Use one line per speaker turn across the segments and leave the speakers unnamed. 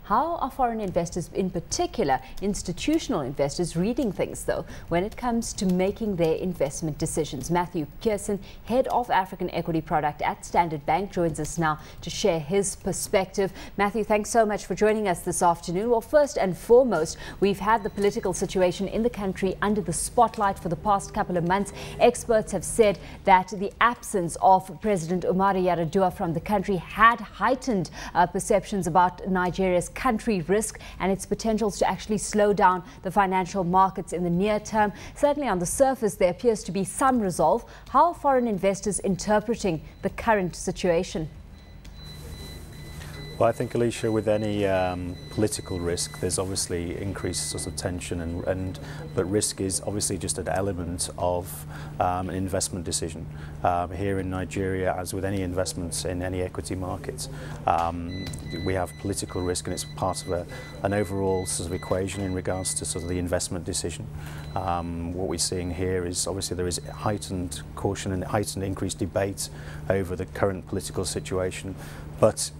How are foreign investors, in particular institutional investors, reading things, though, when it comes to making their investment decisions? Matthew Pearson, Head of African Equity Product at Standard Bank, joins us now to share his perspective. Matthew, thanks so much for joining us this afternoon. Well, first and foremost, we've had the political situation in the country under the spotlight for the past couple of months. Experts have said that the absence of President Umaro Yar'Adua from the country had heightened perceptions about Nigeria's country risk and its potentials to actually slow down the financial markets in the near term. Certainly on the surface, there appears to be some resolve. How are foreign investors interpreting the current situation?
Well, I think, Alicia, with any political risk, there's obviously increased sort of tension, but risk is obviously just an element of an investment decision. Here in Nigeria, as with any investments in any equity markets, we have political risk, and it's part of an overall sort of equation in regards to sort of the investment decision. What we're seeing here is obviously there is heightened caution and heightened increased debate over the current political situation, but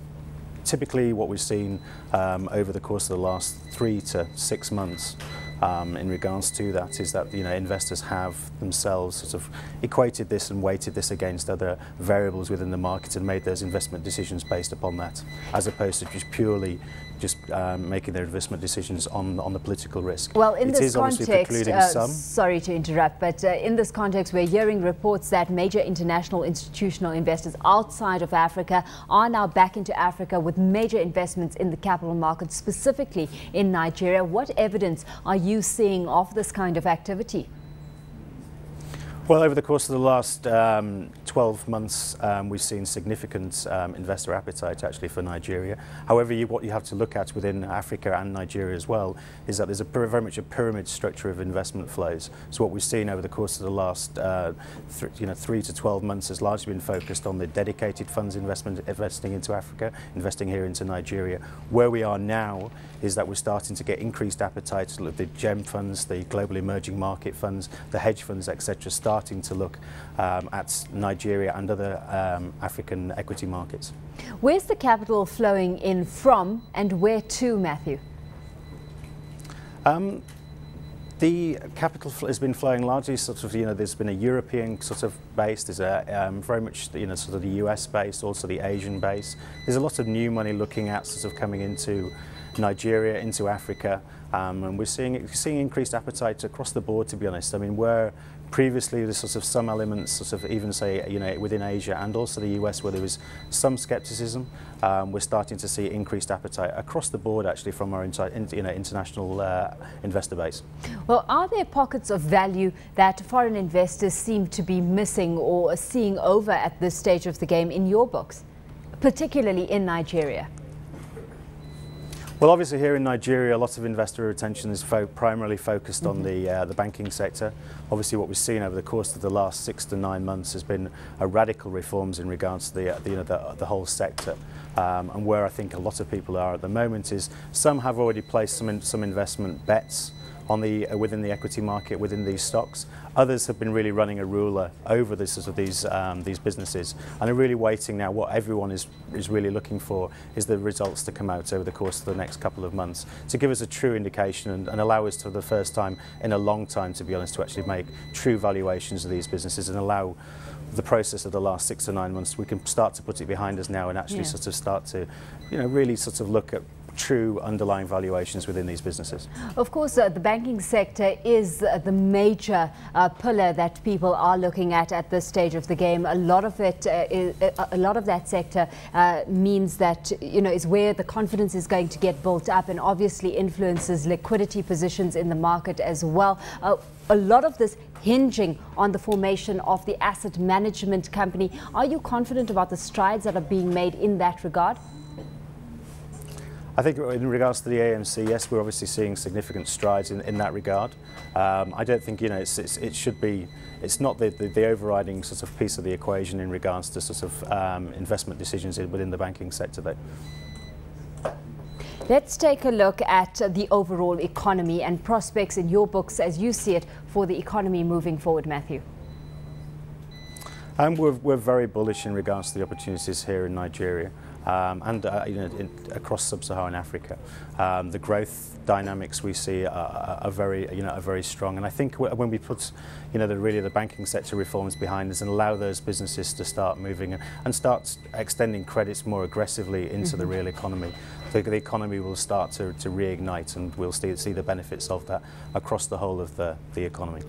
typically what we've seen over the course of the last 3 to 6 months in regards to that is that investors have themselves sort of equated this and weighted this against other variables within the market and made those investment decisions based upon that, as opposed to just purely making their investment decisions on the political risk.
Well, in this context, sorry to interrupt, but in this context, we're hearing reports that major international institutional investors outside of Africa are now back into Africa with major investments in the capital markets, specifically in Nigeria. What evidence are you seeing of this kind of activity?
Well, over the course of the last 12 months, we've seen significant investor appetite actually for Nigeria. However, what you have to look at within Africa and Nigeria as well is that there's very much a pyramid structure of investment flows. So what we've seen over the course of the last 3 to 12 months has largely been focused on the dedicated funds investing into Africa, investing here into Nigeria. Where we are now is that we're starting to get increased appetite. The GEM funds, the global emerging market funds, the hedge funds, etc., starting to look at Nigeria and other African equity markets.
Where's the capital flowing in from and where to, Matthew?
The capital has been flowing largely sort of, there's been a European sort of base, there's a very much, sort of the US base, also the Asian base. There's a lot of new money looking at sort of coming into Nigeria, into Africa, and we're seeing increased appetite across the board, to be honest. I mean, where previously there's sort of some elements, sort of even say, within Asia and also the US, where there was some skepticism, we're starting to see increased appetite across the board, actually, from our international investor base.
Well, are there pockets of value that foreign investors seem to be missing or seeing over at this stage of the game in your books, particularly in Nigeria?
Well, obviously here in Nigeria, a lot of investor attention is primarily focused on the banking sector. Obviously, what we've seen over the course of the last 6 to 9 months has been radical reforms in regards to the whole sector. And where I think a lot of people are at the moment is some have already placed some investment bets on within the equity market, within these stocks. Others have been really running a ruler over these businesses and are really waiting now. What everyone is really looking for is the results to come out over the course of the next couple of months to give us a true indication and allow us, for the first time in a long time, to be honest, to actually make true valuations of these businesses and allow the process of the last 6 to 9 months. We can start to put it behind us now and actually sort of start to, really sort of look at true underlying valuations within these businesses. Of
course, the banking sector is the major pillar that people are looking at this stage of the game. A lot of it, a lot of that sector means that is where the confidence is going to get built up, and obviously influences liquidity positions in the market as well. A lot of this hinging on the formation of the asset management company. Are you confident about the strides that are being made in that regard?
I think in regards to the AMC, yes, we're obviously seeing significant strides in that regard. I don't think it should be. It's not the overriding sort of piece of the equation in regards to sort of investment decisions within the banking sector, though.
Let's take a look at the overall economy and prospects in your books as you see it for the economy moving forward, Matthew.
We're very bullish in regards to the opportunities here in Nigeria. and across sub-Saharan Africa. The growth dynamics we see are very strong, and I think when we put the banking sector reforms behind us and allow those businesses to start moving and start extending credits more aggressively into the real economy, the economy will start to reignite, and we'll see the benefits of that across the whole of the economy.